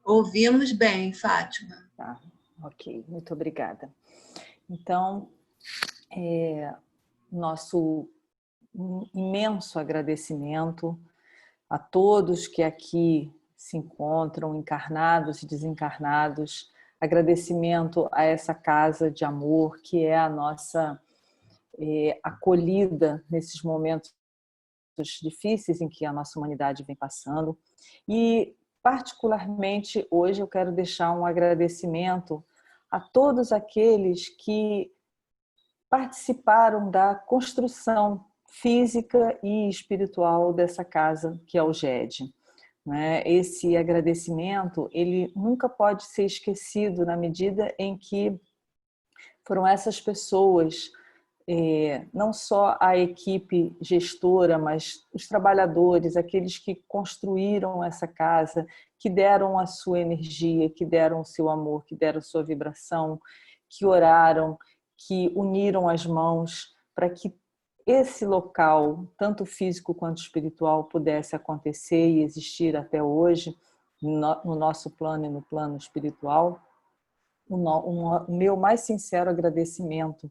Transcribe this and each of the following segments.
Ouvimos bem, Fátima. Tá, ok, muito obrigada. Então, nosso imenso agradecimento a todos que aqui se encontram, encarnados e desencarnados, agradecimento a essa casa de amor que é a nossa acolhida nesses momentos difíceis em que a nossa humanidade vem passando. E, particularmente, hoje eu quero deixar um agradecimento a todos aqueles que participaram da construção física e espiritual dessa casa, que é o GED. Esse agradecimento, ele nunca pode ser esquecido na medida em que foram essas pessoas, não só a equipe gestora, mas os trabalhadores, aqueles que construíram essa casa, que deram a sua energia, que deram o seu amor, que deram a sua vibração, que oraram, que uniram as mãos para que esse local, tanto físico quanto espiritual, pudesse acontecer e existir até hoje, no nosso plano e no plano espiritual. O meu mais sincero agradecimento,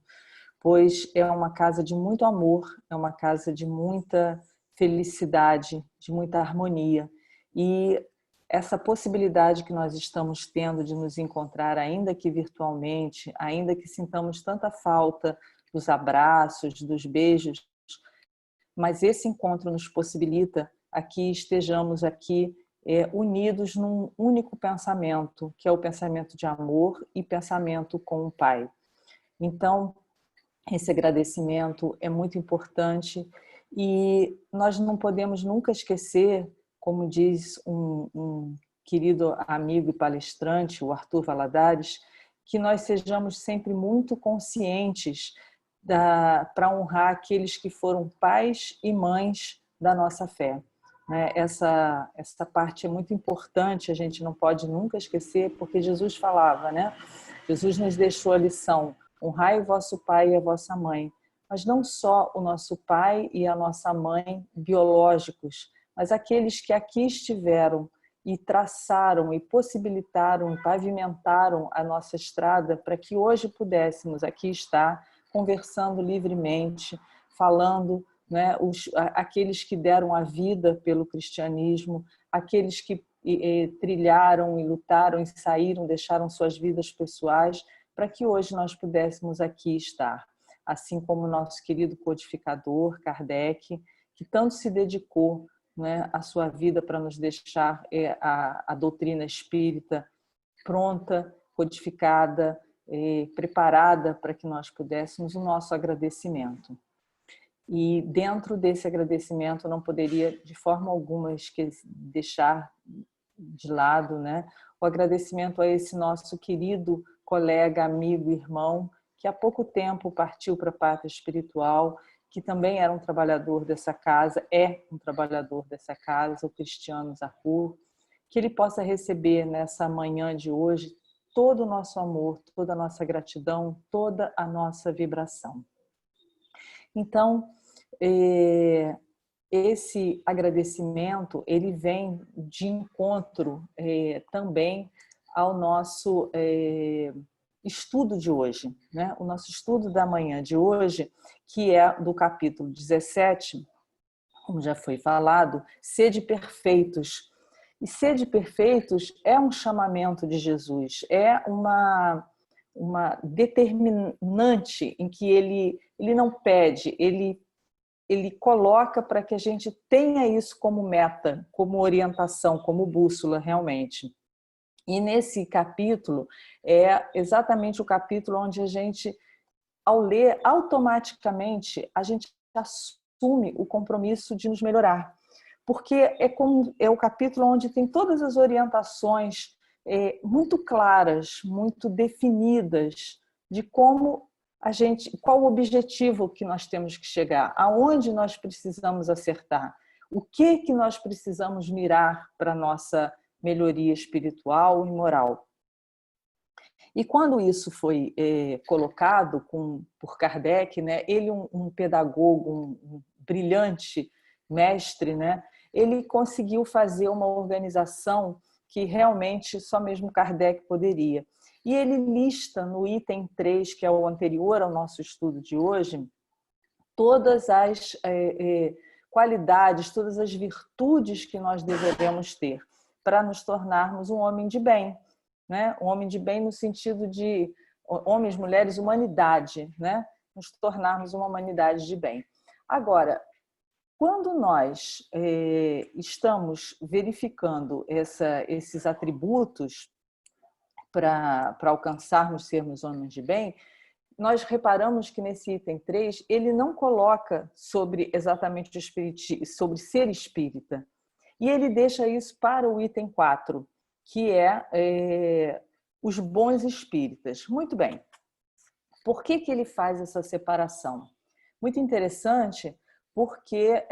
pois é uma casa de muito amor, é uma casa de muita felicidade, de muita harmonia. E essa possibilidade que nós estamos tendo de nos encontrar, ainda que virtualmente, ainda que sintamos tanta falta dos abraços, dos beijos, mas esse encontro nos possibilita que estejamos aqui unidos num único pensamento, que é o pensamento de amor e pensamento com o Pai. Então, esse agradecimento é muito importante e nós não podemos nunca esquecer, como diz um querido amigo e palestrante, o Arthur Valadares, que nós sejamos sempre muito conscientes para honrar aqueles que foram pais e mães da nossa fé. Essa parte é muito importante, a gente não pode nunca esquecer, porque Jesus falava, né? Jesus nos deixou a lição: honrai o vosso pai e a vossa mãe. Mas não só o nosso pai e a nossa mãe biológicos, mas aqueles que aqui estiveram e traçaram e possibilitaram, pavimentaram a nossa estrada para que hoje pudéssemos aqui estar conversando livremente, falando, né, aqueles que deram a vida pelo cristianismo, aqueles que trilharam e lutaram e saíram, deixaram suas vidas pessoais, para que hoje nós pudéssemos aqui estar. Assim como o nosso querido codificador, Kardec, que tanto se dedicou, né, a sua vida para nos deixar a doutrina espírita pronta, codificada, preparada para que nós pudéssemos, o nosso agradecimento. E dentro desse agradecimento não poderia de forma alguma deixar de lado, né, o agradecimento a esse nosso querido colega, amigo, irmão, que há pouco tempo partiu para a pátria espiritual, que também era um trabalhador dessa casa, é um trabalhador dessa casa, o Cristiano Zahur, que ele possa receber nessa manhã de hoje todo o nosso amor, toda a nossa gratidão, toda a nossa vibração. Então, esse agradecimento, ele vem de encontro também ao nosso estudo de hoje, né? O nosso estudo da manhã de hoje, que é do capítulo 17, como já foi falado, sede perfeitos. E sede perfeitos é um chamamento de Jesus, é uma determinante em que ele não pede, ele coloca para que a gente tenha isso como meta, como orientação, como bússola realmente. E nesse capítulo é exatamente o capítulo onde a gente, ao ler, automaticamente a gente assume o compromisso de nos melhorar. Porque é o capítulo onde tem todas as orientações muito claras, muito definidas de como qual o objetivo que nós temos que chegar, aonde nós precisamos acertar, o que nós precisamos mirar para a nossa melhoria espiritual e moral. E quando isso foi colocado por Kardec, né, ele um pedagogo, um brilhante mestre, né, ele conseguiu fazer uma organização que realmente só mesmo Kardec poderia. E ele lista no item 3, que é o anterior ao nosso estudo de hoje, todas as qualidades, todas as virtudes que nós devemos ter para nos tornarmos um homem de bem, né? Um homem de bem no sentido de homens, mulheres, humanidade, né? Nos tornarmos uma humanidade de bem. Agora, quando nós estamos verificando esses atributos para alcançarmos sermos homens de bem, nós reparamos que nesse item 3 ele não coloca sobre exatamente o espiritismo, sobre ser espírita. E ele deixa isso para o item 4, que é os bons espíritas. Muito bem. Por que ele faz essa separação? Muito interessante, porque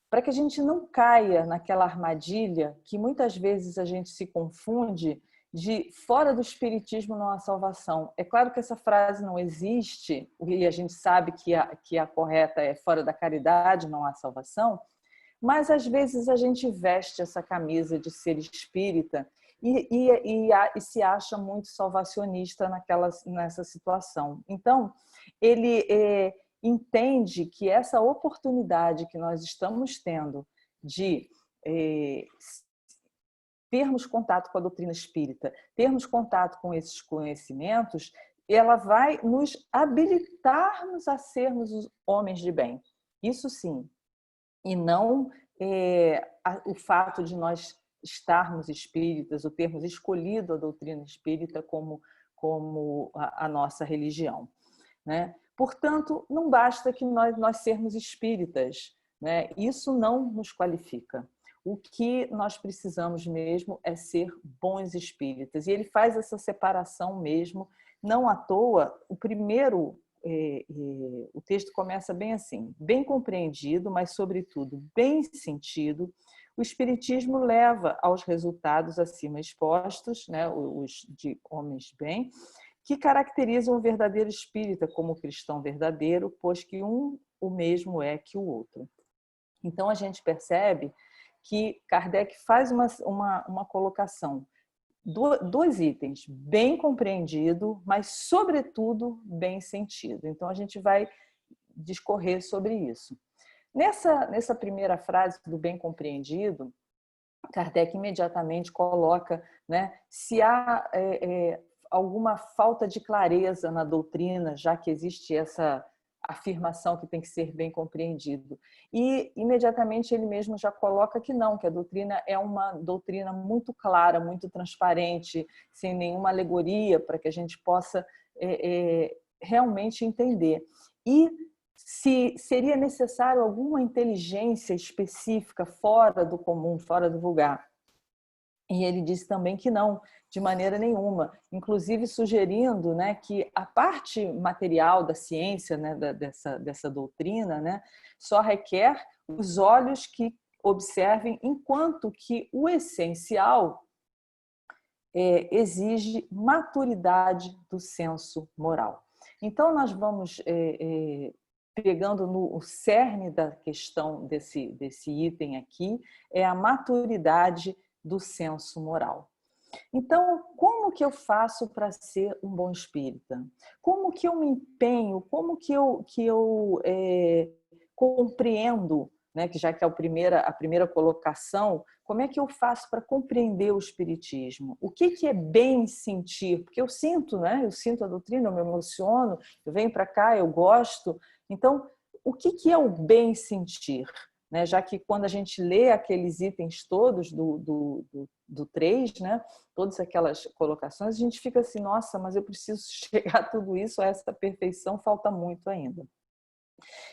para que a gente não caia naquela armadilha que muitas vezes a gente se confunde de fora do espiritismo não há salvação. É claro que essa frase não existe, e a gente sabe que a correta é fora da caridade não há salvação, mas às vezes a gente veste essa camisa de ser espírita e se acha muito salvacionista nessa situação. Então, ele entende que essa oportunidade que nós estamos tendo de termos contato com a doutrina espírita, termos contato com esses conhecimentos, ela vai nos habilitarmos a sermos os homens de bem. Isso sim. E não o fato de nós estarmos espíritas ou termos escolhido a doutrina espírita como a nossa religião, né? Portanto, não basta que nós sermos espíritas, né? Isso não nos qualifica. O que nós precisamos mesmo é ser bons espíritas. E ele faz essa separação mesmo, não à toa. O texto começa bem assim: bem compreendido, mas sobretudo bem sentido, o espiritismo leva aos resultados acima expostos, né, os de homens bem, que caracterizam o verdadeiro espírita como cristão verdadeiro, pois que o mesmo é que o outro. Então a gente percebe que Kardec faz uma colocação, dois itens, bem compreendido, mas, sobretudo, bem sentido. Então, a gente vai discorrer sobre isso. Nessa primeira frase do bem compreendido, Kardec imediatamente coloca, né, se há alguma falta de clareza na doutrina, já que existe essa afirmação que tem que ser bem compreendido. E, imediatamente, ele mesmo já coloca que não, que a doutrina é uma doutrina muito clara, muito transparente, sem nenhuma alegoria, para que a gente possa realmente entender. E se seria necessário alguma inteligência específica fora do comum, fora do vulgar. E ele disse também que não, de maneira nenhuma, inclusive sugerindo, né, que a parte material da ciência, né, dessa doutrina, né, só requer os olhos que observem, enquanto que o essencial exige maturidade do senso moral. Então, nós vamos pegando no cerne da questão desse item aqui, é a maturidade do senso moral. Então, como que eu faço para ser um bom espírita? Como que eu me empenho? Como que eu compreendo, né, que já que é a primeira colocação, como é que eu faço para compreender o espiritismo? O que é bem sentir? Porque eu sinto, né? Eu sinto a doutrina, eu me emociono, eu venho para cá, eu gosto. Então, o que é o bem sentir? Né? Já que quando a gente lê aqueles itens todos do 3, né? Todas aquelas colocações, a gente fica assim, nossa, mas eu preciso chegar a tudo isso, a essa perfeição, falta muito ainda.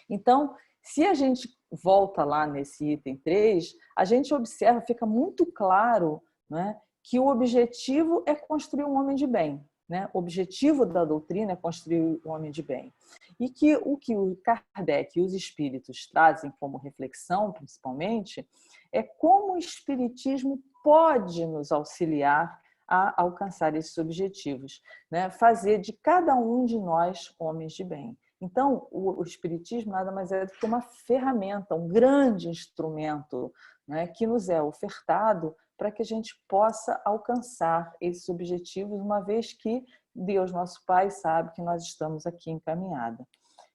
Então, se a gente volta lá nesse item 3, a gente observa, fica muito claro, né, que o objetivo é construir um homem de bem. Né? O objetivo da doutrina é construir um homem de bem. E que o Kardec e os espíritos trazem como reflexão, principalmente, é como o espiritismo pode nos auxiliar a alcançar esses objetivos, né? Fazer de cada um de nós homens de bem. Então, o espiritismo nada mais é do que uma ferramenta, um grande instrumento né, que nos é ofertado para que a gente possa alcançar esses objetivos, uma vez que Deus, nosso Pai, sabe que nós estamos aqui em caminhada.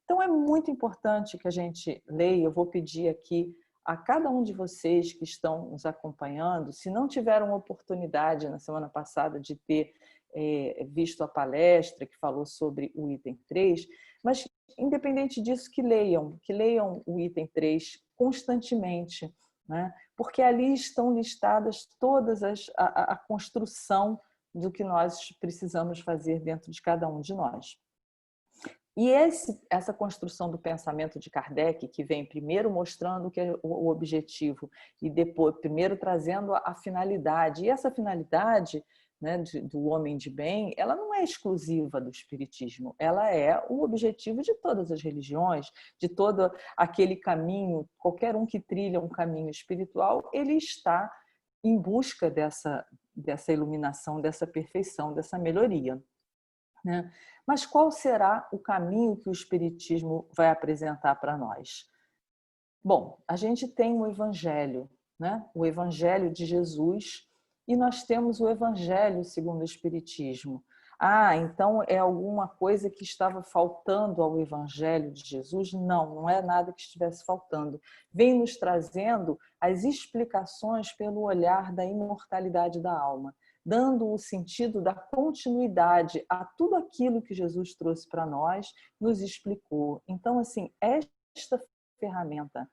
Então, é muito importante que a gente leia. Eu vou pedir aqui a cada um de vocês que estão nos acompanhando, se não tiveram oportunidade na semana passada de ter visto a palestra que falou sobre o item 3, mas independente disso, que leiam o item 3 constantemente, né? Porque ali estão listadas todas a construção do que nós precisamos fazer dentro de cada um de nós. E essa construção do pensamento de Kardec, que vem primeiro mostrando o que é o objetivo e depois primeiro trazendo a finalidade. E essa finalidade, né, do homem de bem, ela não é exclusiva do espiritismo, ela é o objetivo de todas as religiões, de todo aquele caminho. Qualquer um que trilha um caminho espiritual, ele está em busca dessa iluminação, dessa perfeição, dessa melhoria, né? Mas qual será o caminho que o Espiritismo vai apresentar para nós? Bom, a gente tem o Evangelho, né? O Evangelho de Jesus, e nós temos o Evangelho segundo o Espiritismo. Então é alguma coisa que estava faltando ao Evangelho de Jesus? Não, não é nada que estivesse faltando. Vem nos trazendo as explicações pelo olhar da imortalidade da alma, dando o sentido da continuidade a tudo aquilo que Jesus trouxe para nós, nos explicou. Então, assim, esta ferramenta,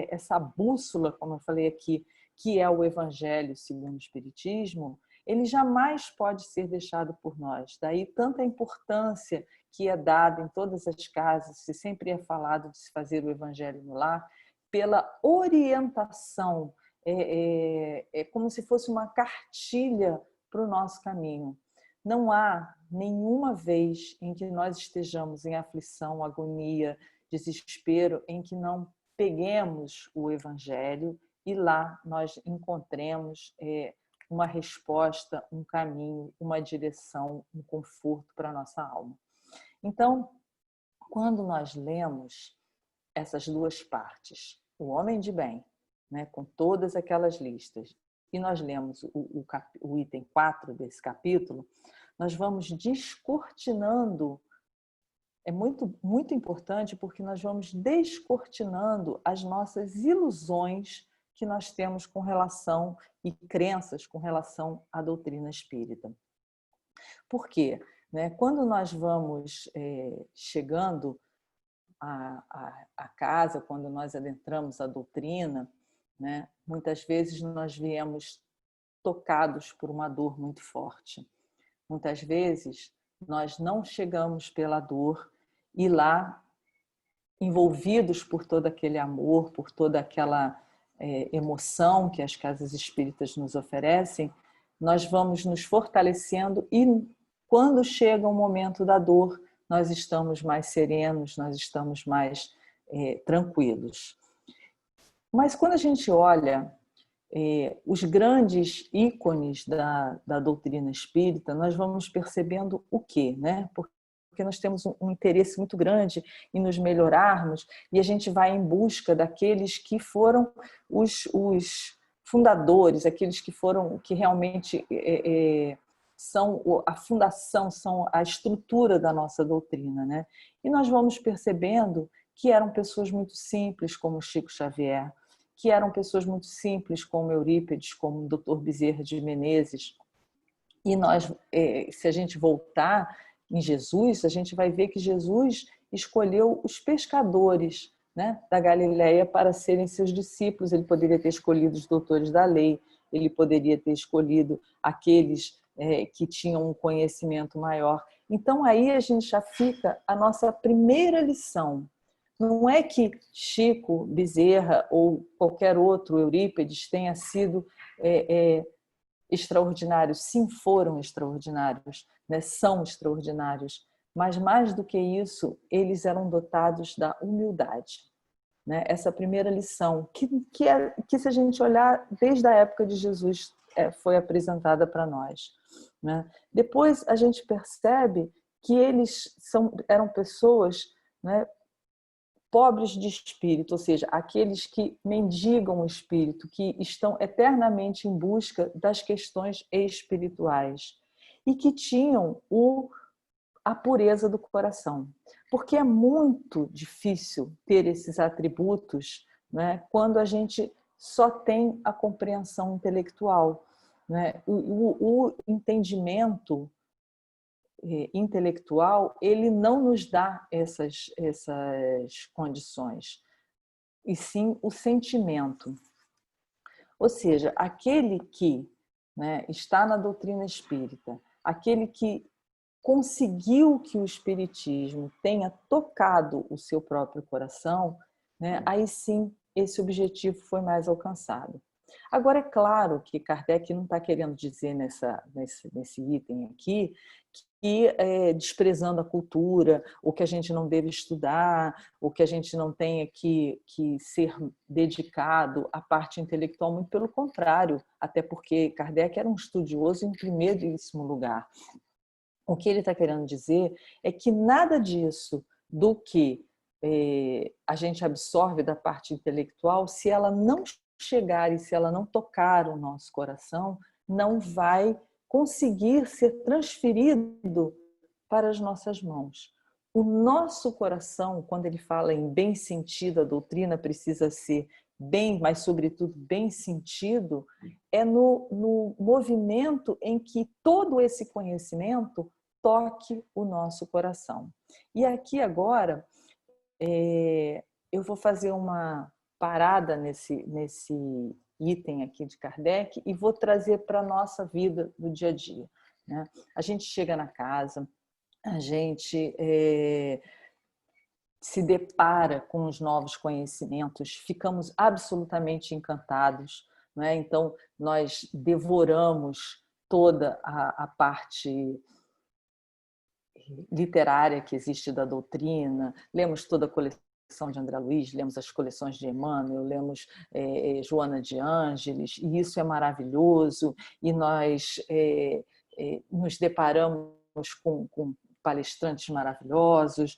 essa bússola, como eu falei aqui, que é o Evangelho segundo o Espiritismo, ele jamais pode ser deixado por nós. Daí tanta importância que é dada em todas as casas, se sempre é falado de se fazer o Evangelho no lar, pela orientação. É como se fosse uma cartilha para o nosso caminho. Não há nenhuma vez em que nós estejamos em aflição, agonia, desespero, em que não peguemos o Evangelho e lá nós encontremos uma resposta, um caminho, uma direção, um conforto para a nossa alma. Então, quando nós lemos essas duas partes, o homem de bem, né, com todas aquelas listas, e nós lemos o item 4 desse capítulo, nós vamos descortinando. É muito, muito importante, porque nós vamos descortinando as nossas ilusões que nós temos com relação e crenças com relação à doutrina espírita. Por quê? Quando nós vamos chegando à casa, quando nós adentramos a doutrina, né, muitas vezes nós viemos tocados por uma dor muito forte. Muitas vezes nós não chegamos pela dor e lá, envolvidos por todo aquele amor, por toda aquela emoção que as casas espíritas nos oferecem, nós vamos nos fortalecendo e quando chega o momento da dor, nós estamos mais serenos, nós estamos mais tranquilos. Mas quando a gente olha os grandes ícones da doutrina espírita, nós vamos percebendo o quê? Porque nós temos um interesse muito grande em nos melhorarmos e a gente vai em busca daqueles que foram os fundadores, aqueles que realmente são a fundação, são a estrutura da nossa doutrina, né? E nós vamos percebendo que eram pessoas muito simples, como Chico Xavier, que eram pessoas muito simples, como Eurípides, como o Dr. Bezerra de Menezes. E nós, se a gente voltar em Jesus, a gente vai ver que Jesus escolheu os pescadores, né, da Galileia para serem seus discípulos. Ele poderia ter escolhido os doutores da lei, ele poderia ter escolhido aqueles que tinham um conhecimento maior. Então, aí a gente já fica a nossa primeira lição. Não é que Chico Bezerra ou qualquer outro, Eurípides, tenha sido extraordinários. Sim, foram extraordinários, né? São extraordinários. Mas, mais do que isso, eles eram dotados da humildade. Né? Essa primeira lição, que se a gente olhar desde a época de Jesus, foi apresentada para nós. Né? Depois a gente percebe que eles eram pessoas, né, pobres de espírito, ou seja, aqueles que mendigam o espírito, que estão eternamente em busca das questões espirituais e que tinham a pureza do coração. Porque é muito difícil ter esses atributos, né, quando a gente só tem a compreensão intelectual, né? O entendimento intelectual, ele não nos dá essas condições, e sim o sentimento. Ou seja, aquele que, né, está na doutrina espírita, aquele que conseguiu que o espiritismo tenha tocado o seu próprio coração, né, aí sim esse objetivo foi mais alcançado. Agora, é claro que Kardec não está querendo dizer nesse item aqui que desprezando a cultura, ou que a gente não deve estudar, ou que a gente não tenha que ser dedicado à parte intelectual, muito pelo contrário, até porque Kardec era um estudioso em primeiríssimo lugar. O que ele está querendo dizer é que nada disso do que a gente absorve da parte intelectual, se ela não chegar e se ela não tocar o nosso coração, não vai conseguir ser transferido para as nossas mãos. O nosso coração, quando ele fala em bem sentido, a doutrina precisa ser bem, mas sobretudo bem sentido, é no movimento em que todo esse conhecimento toque o nosso coração. E aqui agora eu vou fazer uma parada nesse item aqui de Kardec e vou trazer para a nossa vida do dia a dia, né? A gente chega na casa, a gente se depara com os novos conhecimentos, ficamos absolutamente encantados, né? Então, nós devoramos toda a parte literária que existe da doutrina, lemos toda a coleção de André Luiz, lemos as coleções de Emmanuel, lemos Joana de Ângeles, e isso é maravilhoso, e nós nos deparamos com palestrantes maravilhosos,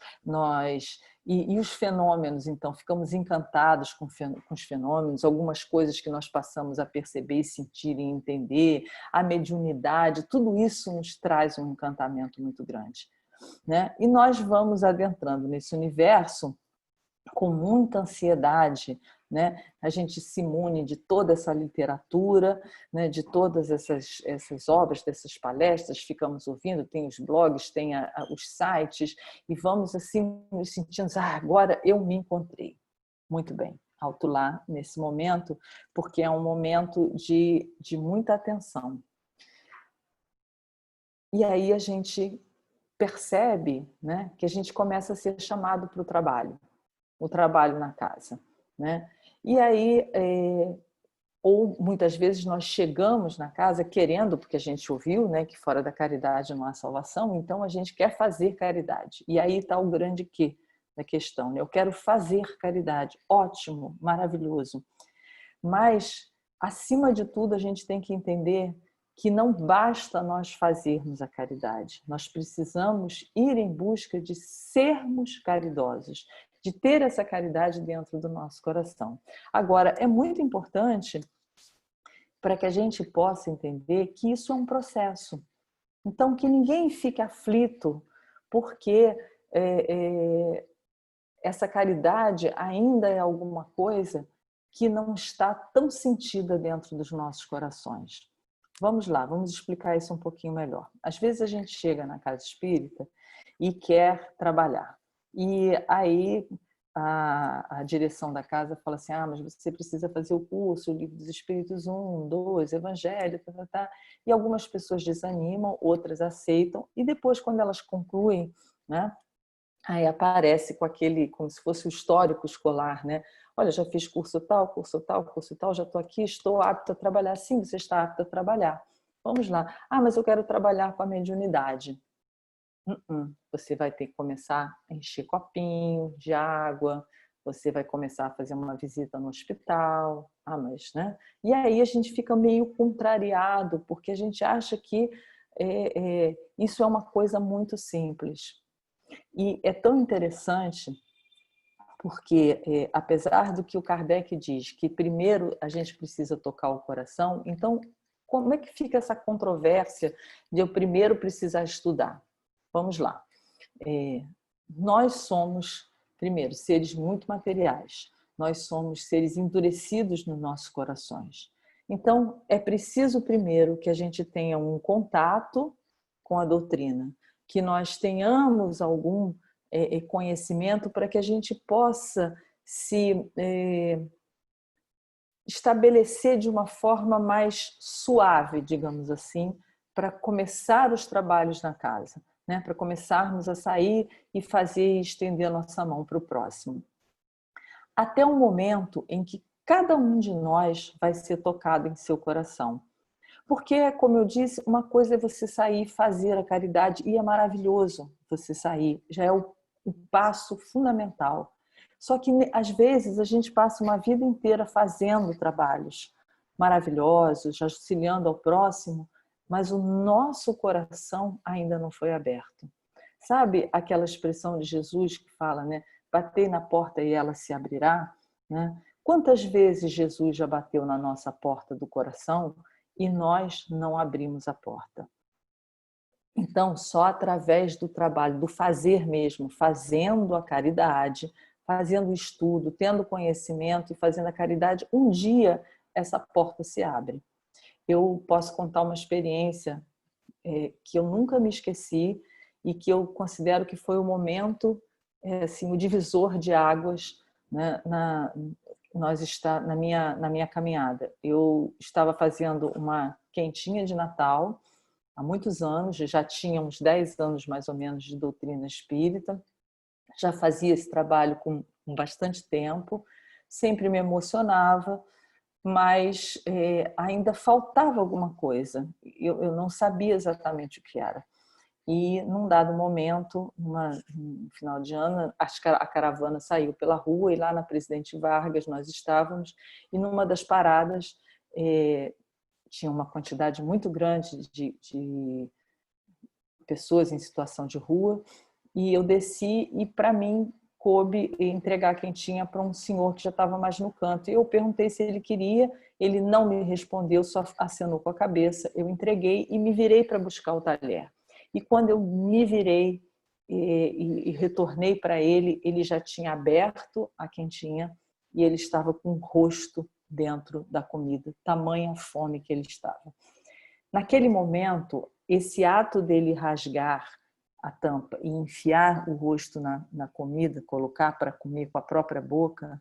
e os fenômenos, então, ficamos encantados com os fenômenos, algumas coisas que nós passamos a perceber, sentir e entender, a mediunidade, tudo isso nos traz um encantamento muito grande, né? E nós vamos adentrando nesse universo com muita ansiedade, né? A gente se imune de toda essa literatura, né? De todas essas obras, dessas palestras, ficamos ouvindo, tem os blogs, tem os sites, e vamos assim nos sentindo, agora eu me encontrei. Muito bem, alto lá nesse momento, porque é um momento de muita atenção. E aí a gente percebe, né, que a gente começa a ser chamado para o trabalho na casa, né? E aí, ou muitas vezes nós chegamos na casa querendo, porque a gente ouviu, né, que fora da caridade não há salvação, então a gente quer fazer caridade. E aí está o grande quê da questão, né? Eu quero fazer caridade, ótimo, maravilhoso. Mas, acima de tudo, a gente tem que entender que não basta nós fazermos a caridade, nós precisamos ir em busca de sermos caridosos, de ter essa caridade dentro do nosso coração. Agora, é muito importante para que a gente possa entender que isso é um processo. Então, que ninguém fique aflito porque essa caridade ainda é alguma coisa que não está tão sentida dentro dos nossos corações. Vamos lá, vamos explicar isso um pouquinho melhor. Às vezes a gente chega na casa espírita e quer trabalhar. E aí a direção da casa fala assim, mas você precisa fazer o curso, o Livro dos Espíritos 1, 2, Evangelho, tá. E algumas pessoas desanimam, outras aceitam, e depois, quando elas concluem, né, aí aparece com aquele, como se fosse o histórico escolar, né? Olha, já fiz curso tal, curso tal, curso tal, já estou aqui, estou apto a trabalhar. Sim, você está apto a trabalhar. Vamos lá. Mas eu quero trabalhar com a mediunidade. Você vai ter que começar a encher copinho de água, você vai começar a fazer uma visita no hospital. Mas, né? E aí a gente fica meio contrariado, porque a gente acha que isso é uma coisa muito simples. E é tão interessante Porque, apesar do que o Kardec diz, que primeiro a gente precisa tocar o coração, então como é que fica essa controvérsia de eu primeiro precisar estudar? Vamos lá. Nós somos, primeiro, seres muito materiais. Nós somos seres endurecidos nos nossos corações. Então, é preciso primeiro que a gente tenha um contato com a doutrina, que nós tenhamos algum conhecimento para que a gente possa se estabelecer de uma forma mais suave, digamos assim, para começar os trabalhos na casa, né? Para começarmos a sair e fazer e estender a nossa mão para o próximo. Até o momento em que cada um de nós vai ser tocado em seu coração. Porque, como eu disse, uma coisa é você sair e fazer a caridade, e é maravilhoso você sair, já é o passo fundamental. Só que, às vezes, a gente passa uma vida inteira fazendo trabalhos maravilhosos, auxiliando ao próximo, mas o nosso coração ainda não foi aberto. Sabe aquela expressão de Jesus que fala, né? Batei na porta e ela se abrirá, né? Quantas vezes Jesus já bateu na nossa porta do coração e nós não abrimos a porta? Então, só através do trabalho, do fazer mesmo, fazendo a caridade, fazendo o estudo, tendo conhecimento e fazendo a caridade, um dia essa porta se abre. Eu posso contar uma experiência que eu nunca me esqueci e que eu considero que foi o momento, assim, o divisor de águas, né, na minha caminhada. Eu estava fazendo uma quentinha de Natal há muitos anos, já tinha uns 10 anos mais ou menos de doutrina espírita, já fazia esse trabalho com bastante tempo, sempre me emocionava, mas ainda faltava alguma coisa, eu não sabia exatamente o que era. E num dado momento, no final de ano, a caravana saiu pela rua e lá na Presidente Vargas nós estávamos, e numa das paradas tinha uma quantidade muito grande de pessoas em situação de rua, e eu desci e, para mim, coube entregar a quentinha para um senhor que já estava mais no canto. E eu perguntei se ele queria, ele não me respondeu, só acenou com a cabeça. Eu entreguei e me virei para buscar o talher. E quando eu me virei e retornei para ele, ele já tinha aberto a quentinha e ele estava com o rosto dentro da comida, tamanha fome que ele estava. Naquele momento, esse ato dele rasgar a tampa e enfiar o rosto na comida, colocar para comer com a própria boca,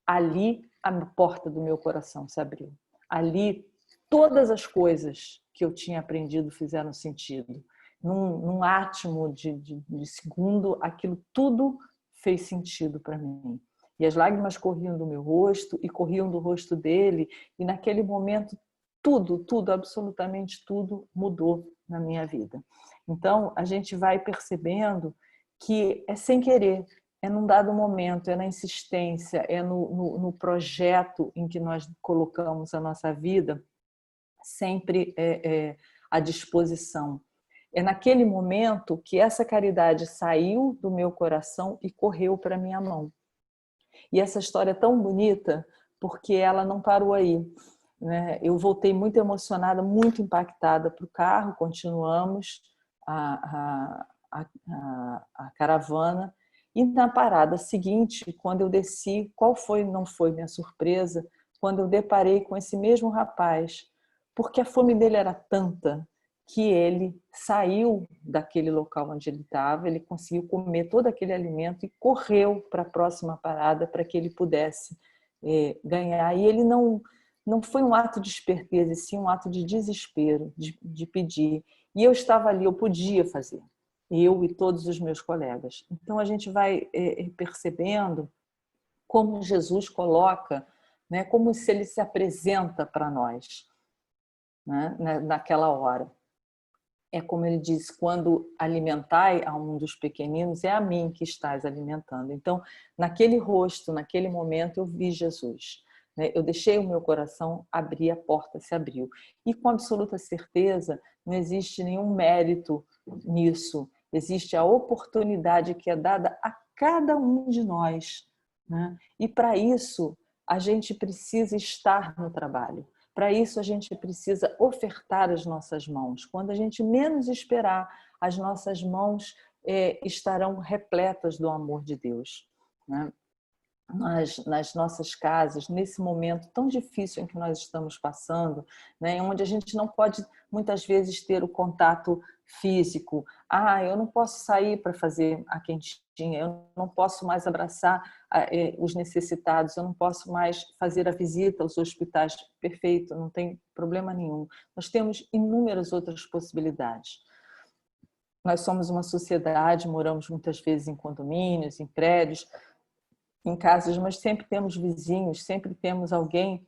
ali a porta do meu coração se abriu. Ali todas as coisas que eu tinha aprendido fizeram sentido. Num átimo de segundo, aquilo tudo fez sentido para mim. E as lágrimas corriam do meu rosto e corriam do rosto dele, e naquele momento tudo, absolutamente tudo mudou na minha vida. Então, a gente vai percebendo que é sem querer, é num dado momento, é na insistência, é no projeto em que nós colocamos a nossa vida sempre à disposição. É naquele momento que essa caridade saiu do meu coração e correu para a minha mão. E essa história é tão bonita porque ela não parou aí. Eu voltei muito emocionada, muito impactada para o carro, continuamos a caravana, e na parada seguinte, quando eu desci, não foi minha surpresa, quando eu deparei com esse mesmo rapaz, porque a fome dele era tanta que ele saiu daquele local onde ele estava, ele conseguiu comer todo aquele alimento e correu para a próxima parada para que ele pudesse ganhar. E ele não foi um ato de esperteza, e sim um ato de desespero, de pedir. E eu estava ali, eu podia fazer, eu e todos os meus colegas. Então a gente vai percebendo como Jesus coloca, né, como se ele se apresenta para nós, né, naquela hora. É como ele diz, quando alimentai a um dos pequeninos, é a mim que estás alimentando. Então, naquele rosto, naquele momento, eu vi Jesus. Eu deixei o meu coração abrir, a porta se abriu. E com absoluta certeza, não existe nenhum mérito nisso. Existe a oportunidade que é dada a cada um de nós né? E para isso, a gente precisa estar no trabalho. Para isso, a gente precisa ofertar as nossas mãos. Quando a gente menos esperar, as nossas mãos estarão repletas do amor de Deus, né? Nas nossas casas, nesse momento tão difícil em que nós estamos passando, né, onde a gente não pode muitas vezes ter o contato físico. Eu não posso sair para fazer a quentinha, eu não posso mais abraçar os necessitados, eu não posso mais fazer a visita aos hospitais. Perfeito, não tem problema nenhum. Nós temos inúmeras outras possibilidades. Nós somos uma sociedade, moramos muitas vezes em condomínios, em prédios, em casas, mas sempre temos vizinhos, sempre temos alguém.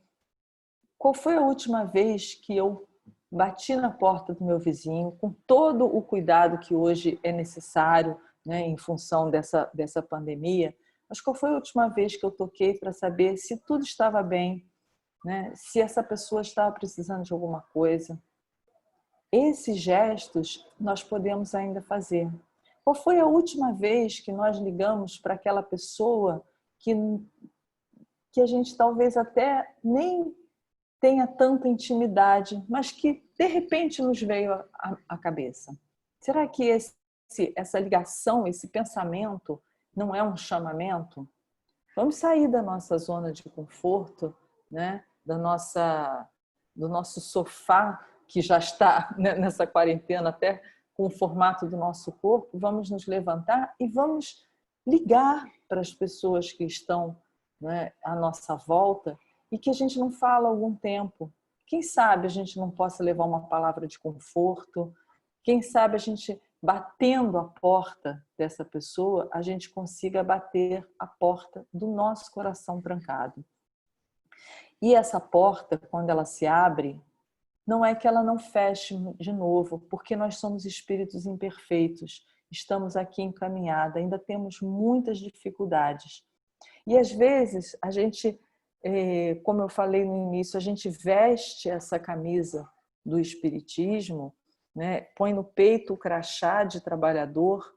Qual foi a última vez que eu bati na porta do meu vizinho, com todo o cuidado que hoje é necessário, né, em função dessa pandemia, mas qual foi a última vez que eu toquei para saber se tudo estava bem, né, se essa pessoa estava precisando de alguma coisa? Esses gestos nós podemos ainda fazer. Qual foi a última vez que nós ligamos para aquela pessoa que a gente talvez até nem tenha tanta intimidade, mas que de repente nos veio à cabeça? Será que essa ligação, esse pensamento não é um chamamento? Vamos sair da nossa zona de conforto, né? Do nosso sofá, que já está, né, nessa quarentena até com o formato do nosso corpo. Vamos nos levantar e vamos ligar para as pessoas que estão, né, à nossa volta e que a gente não fala há algum tempo. Quem sabe a gente não possa levar uma palavra de conforto, quem sabe a gente, batendo a porta dessa pessoa, a gente consiga bater a porta do nosso coração trancado. E essa porta, quando ela se abre, não é que ela não feche de novo, porque nós somos espíritos imperfeitos, estamos aqui em caminhada, ainda temos muitas dificuldades. E às vezes a gente, como eu falei no início, a gente veste essa camisa do espiritismo, né, põe no peito o crachá de trabalhador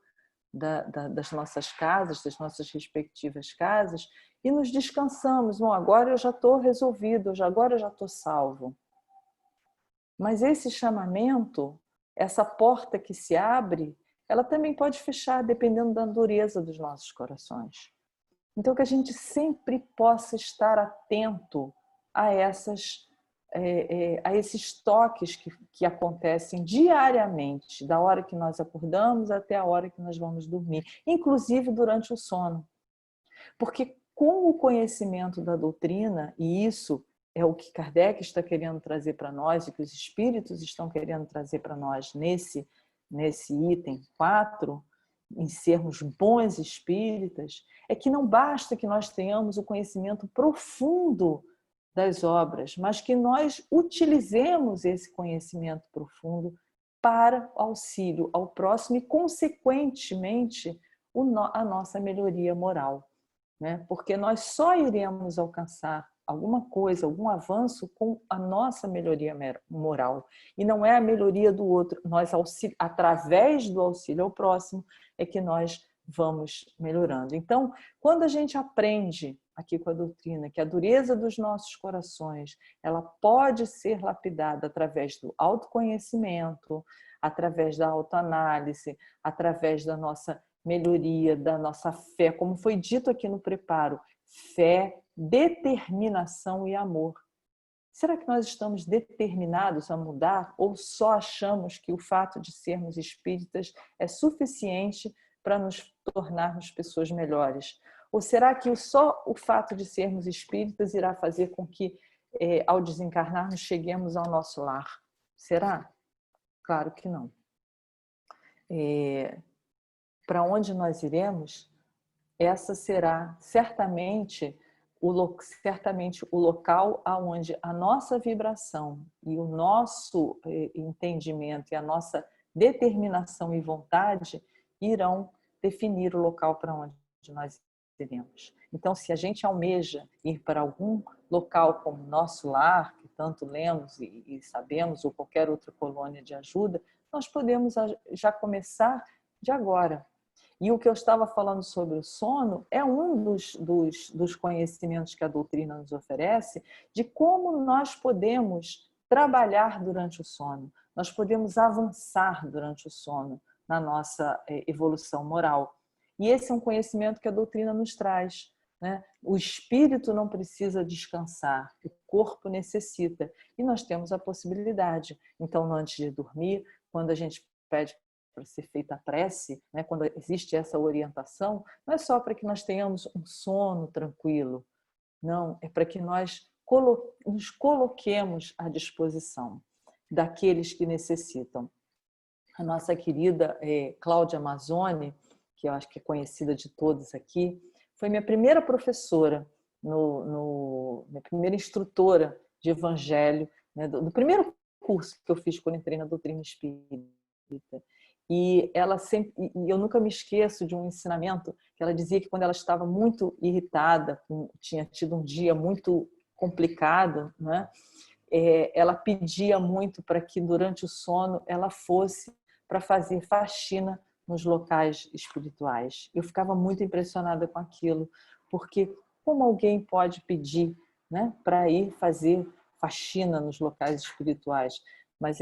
das nossas casas, das nossas respectivas casas, e nos descansamos. Bom, agora eu já estou resolvido, agora eu já estou salvo. Mas esse chamamento, essa porta que se abre, ela também pode fechar, dependendo da dureza dos nossos corações. Então, que a gente sempre possa estar atento a esses toques que acontecem diariamente, da hora que nós acordamos até a hora que nós vamos dormir, inclusive durante o sono. Porque com o conhecimento da doutrina, e isso é o que Kardec está querendo trazer para nós, e que os espíritos estão querendo trazer para nós nesse item 4, em sermos bons espíritas, é que não basta que nós tenhamos o conhecimento profundo das obras, mas que nós utilizemos esse conhecimento profundo para auxílio ao próximo e, consequentemente, a nossa melhoria moral, né? Porque nós só iremos alcançar alguma coisa, algum avanço com a nossa melhoria moral. E não é a melhoria do outro. Nós, através do auxílio ao próximo, é que nós vamos melhorando. Então, quando a gente aprende aqui com a doutrina que a dureza dos nossos corações, ela pode ser lapidada através do autoconhecimento, através da autoanálise, através da nossa melhoria, da nossa fé, como foi dito aqui no preparo, fé, determinação e amor. Será que nós estamos determinados a mudar ou só achamos que o fato de sermos espíritas é suficiente para nos tornarmos pessoas melhores? Ou será que só o fato de sermos espíritas irá fazer com que, ao desencarnarmos, cheguemos ao nosso lar? Será? Claro que não. Para onde nós iremos, essa será certamente o local aonde a nossa vibração e o nosso entendimento e a nossa determinação e vontade irão definir o local para onde nós iremos. Então, se a gente almeja ir para algum local como nosso lar, que tanto lemos e sabemos, ou qualquer outra colônia de ajuda, nós podemos já começar de agora. E o que eu estava falando sobre o sono é um dos conhecimentos que a doutrina nos oferece de como nós podemos trabalhar durante o sono, nós podemos avançar durante o sono na nossa evolução moral. E esse é um conhecimento que a doutrina nos traz, né? O espírito não precisa descansar, o corpo necessita. E nós temos a possibilidade. Então, antes de dormir, quando a gente pede para ser feita a prece, né? Quando existe essa orientação, não é só para que nós tenhamos um sono tranquilo, não, é para que nós nos coloquemos à disposição daqueles que necessitam. A nossa querida Cláudia Mazzoni, que eu acho que é conhecida de todos aqui, foi minha primeira professora, minha primeira instrutora de evangelho, né, do primeiro curso que eu fiz quando entrei na doutrina espírita. E ela sempre, e eu nunca me esqueço de um ensinamento que ela dizia que quando ela estava muito irritada, tinha tido um dia muito complicado, né, ela pedia muito para que durante o sono ela fosse para fazer faxina nos locais espirituais. Eu ficava muito impressionada com aquilo, porque como alguém pode pedir, né, para ir fazer faxina nos locais espirituais? Mas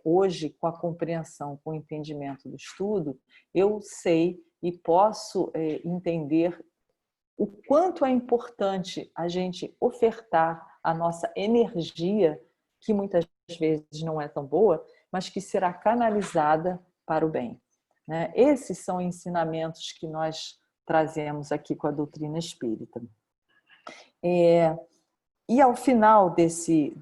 hoje, com a compreensão, com o entendimento do estudo, eu sei e posso entender o quanto é importante a gente ofertar a nossa energia, que muitas vezes não é tão boa, mas que será canalizada para o bem. Esses são ensinamentos que nós trazemos aqui com a doutrina espírita. E ao final desse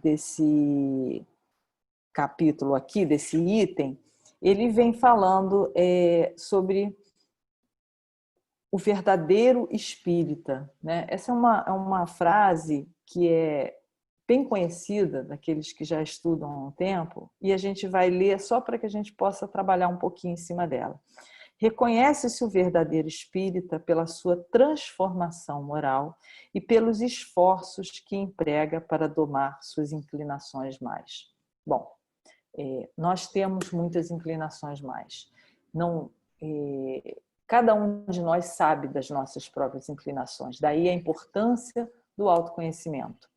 capítulo aqui, desse item, ele vem falando sobre o verdadeiro espírita. Essa é uma frase que é bem conhecida daqueles que já estudam há um tempo, e a gente vai ler só para que a gente possa trabalhar um pouquinho em cima dela. Reconhece-se o verdadeiro espírita pela sua transformação moral e pelos esforços que emprega para domar suas inclinações mais. Bom, nós temos muitas inclinações mais. Cada um de nós sabe das nossas próprias inclinações, daí a importância do autoconhecimento.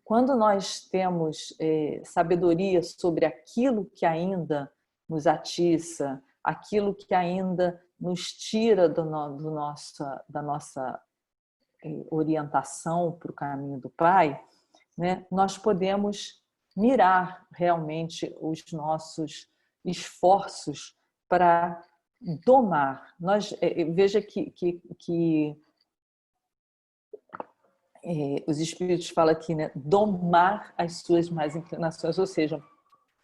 Quando nós temos sabedoria sobre aquilo que ainda nos atiça, aquilo que ainda nos tira da nossa orientação para o caminho do Pai, né, nós podemos mirar realmente os nossos esforços para domar. Veja que os espíritos falam aqui, né, domar as suas más inclinações, ou seja,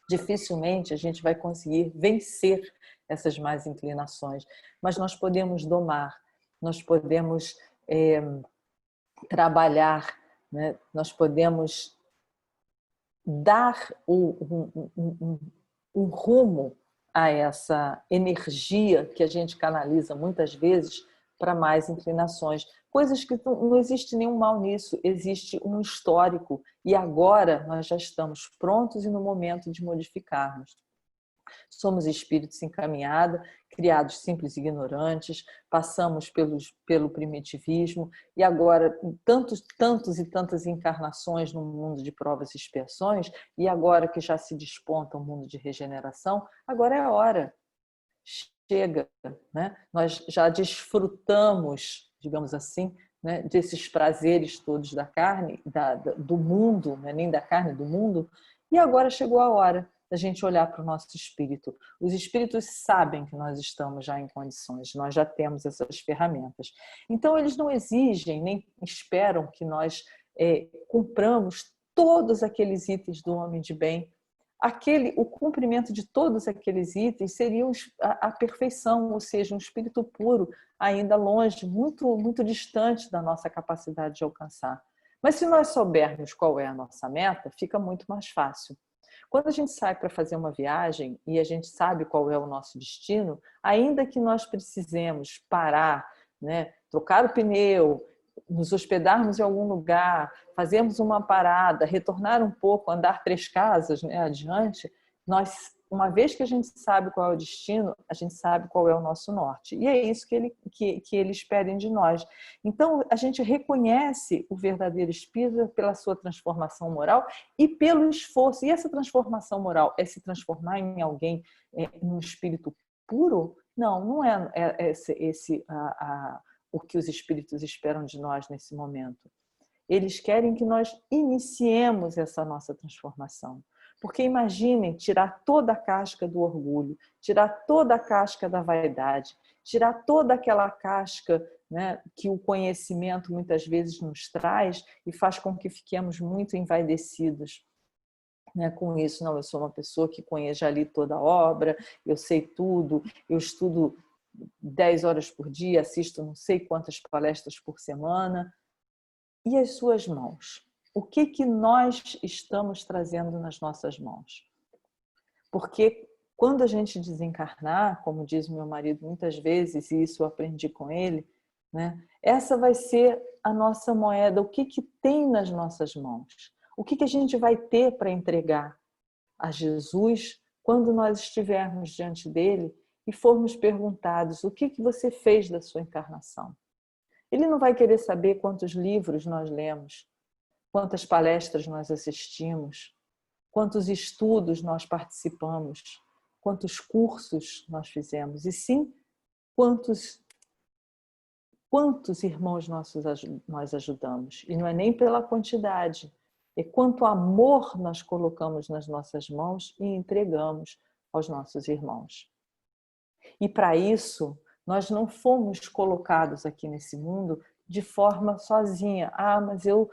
dificilmente a gente vai conseguir vencer essas más inclinações, mas nós podemos domar, nós podemos trabalhar, né, nós podemos dar um rumo a essa energia que a gente canaliza muitas vezes para mais inclinações. Coisas que não existe nenhum mal nisso, existe um histórico e agora nós já estamos prontos e no momento de modificarmos. Somos espíritos em caminhada, criados simples e ignorantes, passamos pelo primitivismo e agora tantos e tantas encarnações no mundo de provas e expiações, e agora que já se desponta o mundo de regeneração, agora é a hora. Chega, né? Nós já desfrutamos, digamos assim, né, desses prazeres todos da carne, do mundo, não é nem da carne, do mundo, e agora chegou a hora da gente olhar para o nosso espírito. Os espíritos sabem que nós estamos já em condições, nós já temos essas ferramentas. Então, eles não exigem, nem esperam que nós cumpramos todos aqueles itens do homem de bem. O cumprimento de todos aqueles itens seria a perfeição, ou seja, um espírito puro, ainda longe, muito, muito distante da nossa capacidade de alcançar. Mas se nós soubermos qual é a nossa meta, fica muito mais fácil. Quando a gente sai para fazer uma viagem e a gente sabe qual é o nosso destino, ainda que nós precisemos parar, né, trocar o pneu, nos hospedarmos em algum lugar, fazermos uma parada, retornar um pouco, andar 3 casas, né, adiante, nós uma vez que a gente sabe qual é o destino, a gente sabe qual é o nosso norte. E é isso que eles pedem de nós. Então, a gente reconhece o verdadeiro espírito pela sua transformação moral e pelo esforço. E essa transformação moral é se transformar em alguém, num espírito puro? Não, não é o que os espíritos esperam de nós nesse momento. Eles querem que nós iniciemos essa nossa transformação. Porque imaginem tirar toda a casca do orgulho, tirar toda a casca da vaidade, tirar toda aquela casca, né, que o conhecimento muitas vezes nos traz e faz com que fiquemos muito envaidecidos, né, com isso. Não, eu sou uma pessoa que conhece, já li toda a obra, eu sei tudo, eu estudo 10 horas por dia, assisto não sei quantas palestras por semana. E as suas mãos? O que nós estamos trazendo nas nossas mãos? Porque quando a gente desencarnar, como diz meu marido muitas vezes, e isso eu aprendi com ele, né, essa vai ser a nossa moeda. O que tem nas nossas mãos? O que a gente vai ter para entregar a Jesus quando nós estivermos diante dele e formos perguntados: o que você fez da sua encarnação? Ele não vai querer saber quantos livros nós lemos, quantas palestras nós assistimos, quantos estudos nós participamos, quantos cursos nós fizemos, e sim quantos irmãos nós ajudamos. E não é nem pela quantidade, é quanto amor nós colocamos nas nossas mãos e entregamos aos nossos irmãos. E para isso, nós não fomos colocados aqui nesse mundo de forma sozinha. Ah, mas eu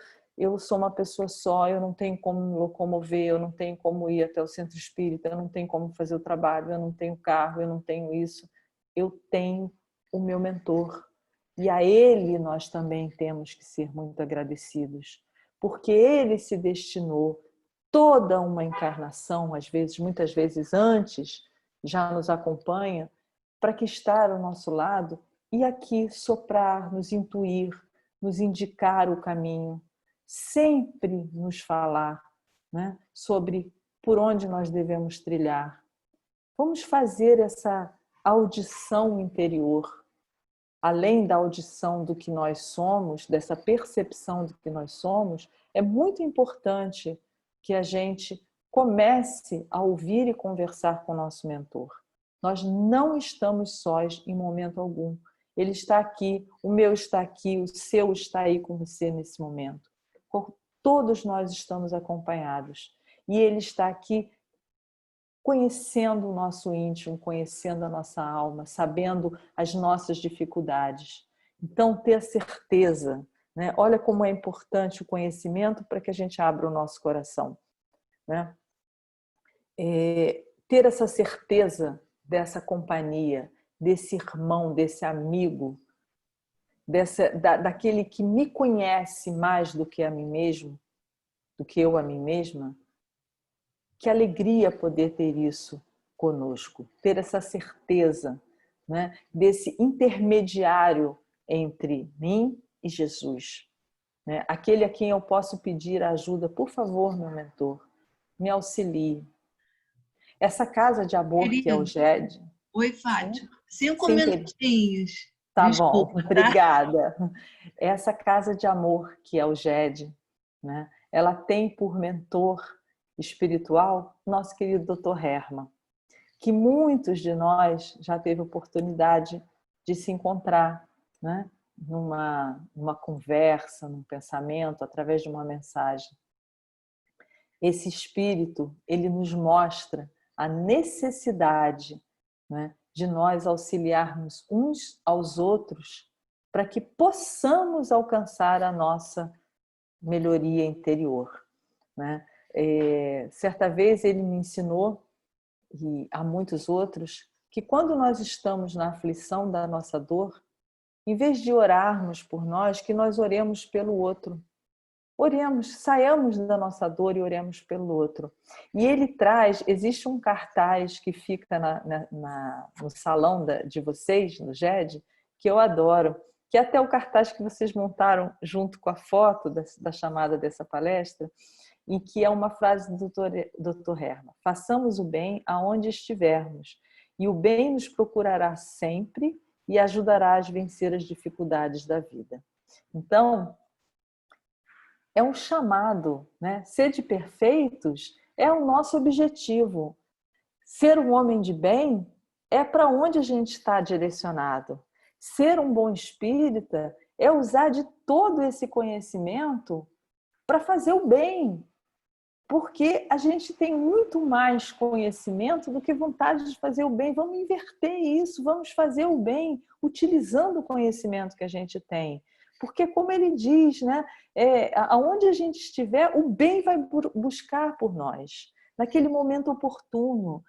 sou uma pessoa só, eu não tenho como me locomover, eu não tenho como ir até o centro espírita, eu não tenho como fazer o trabalho, eu não tenho carro, eu não tenho isso. Eu tenho o meu mentor. E a ele nós também temos que ser muito agradecidos, porque ele se destinou toda uma encarnação, muitas vezes antes, já nos acompanha, para que estar ao nosso lado e aqui soprar, nos intuir, nos indicar o caminho, sempre nos falar, né, sobre por onde nós devemos trilhar. Vamos fazer essa audição interior, além da audição do que nós somos, dessa percepção do que nós somos. É muito importante que a gente comece a ouvir e conversar com o nosso mentor. Nós não estamos sós em momento algum. Ele está aqui, o meu está aqui, o seu está aí com você nesse momento. Todos nós estamos acompanhados. E ele está aqui conhecendo o nosso íntimo, conhecendo a nossa alma, sabendo as nossas dificuldades. Então, ter a certeza, né? Olha como é importante o conhecimento para que a gente abra o nosso coração, né? Ter essa certeza dessa companhia, desse irmão, desse amigo, daquele que me conhece mais do que a mim mesmo, do que eu a mim mesma. Que alegria poder ter isso conosco, ter essa certeza, né, desse intermediário entre mim e Jesus, né? Aquele a quem eu posso pedir ajuda: por favor, meu mentor, me auxilie. Essa casa de amor que é o Querida, GED. oi, Fátima. Sim? 5 Sim, querida. minutinhos. Tá bom, Desculpa, tá? obrigada. Essa casa de amor que é o GED, né? Ela tem por mentor espiritual nosso querido Dr. Herman, que muitos de nós já teve oportunidade de se encontrar, né? Numa conversa, num pensamento, através de uma mensagem. Esse espírito, ele nos mostra a necessidade, né, de nós auxiliarmos uns aos outros para que possamos alcançar a nossa melhoria interior, né? Certa vez ele me ensinou, e há muitos outros, que quando nós estamos na aflição da nossa dor, em vez de orarmos por nós, que nós oremos pelo outro. Oremos, saiamos da nossa dor e oremos pelo outro. E ele traz, existe um cartaz que fica no salão de vocês, no GED, que eu adoro, que é até o cartaz que vocês montaram junto com a foto da chamada dessa palestra, e que é uma frase do Dr. Herman: façamos o bem aonde estivermos, e o bem nos procurará sempre e ajudará a vencer as dificuldades da vida. Então, é um chamado, né? Sede perfeitos é o nosso objetivo. Ser um homem de bem é para onde a gente está direcionado. Ser um bom espírita é usar de todo esse conhecimento para fazer o bem, porque a gente tem muito mais conhecimento do que vontade de fazer o bem. Vamos inverter isso, vamos fazer o bem utilizando o conhecimento que a gente tem. Porque, como ele diz, né, aonde a gente estiver, o bem vai buscar por nós, naquele momento oportuno,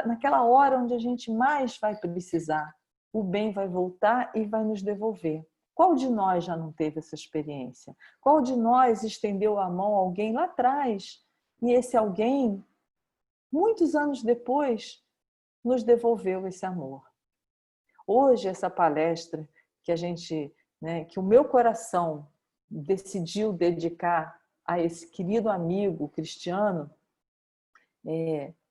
naquela hora onde a gente mais vai precisar. O bem vai voltar e vai nos devolver. Qual de nós já não teve essa experiência? Qual de nós estendeu a mão a alguém lá atrás e esse alguém, muitos anos depois, nos devolveu esse amor? Hoje, essa palestra que o meu coração decidiu dedicar a esse querido amigo Cristiano,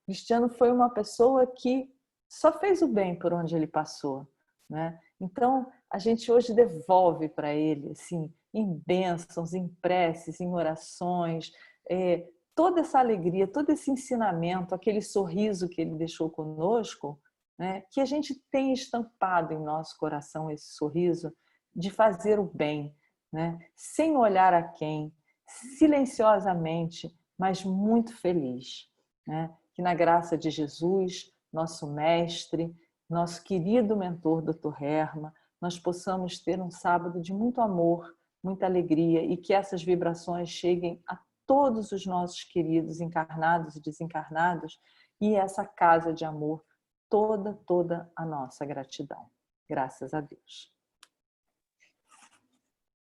Cristiano foi uma pessoa que só fez o bem por onde ele passou, né? Então, a gente hoje devolve para ele, assim, em bênçãos, em preces, em orações, toda essa alegria, todo esse ensinamento, aquele sorriso que ele deixou conosco, né? Que a gente tem estampado em nosso coração esse sorriso de fazer o bem, né? Sem olhar a quem, silenciosamente, mas muito feliz, né? Que na graça de Jesus, nosso mestre, nosso querido mentor, Dr. Herman, nós possamos ter um sábado de muito amor, muita alegria e que essas vibrações cheguem a todos os nossos queridos encarnados e desencarnados e essa casa de amor toda a nossa gratidão. Graças a Deus.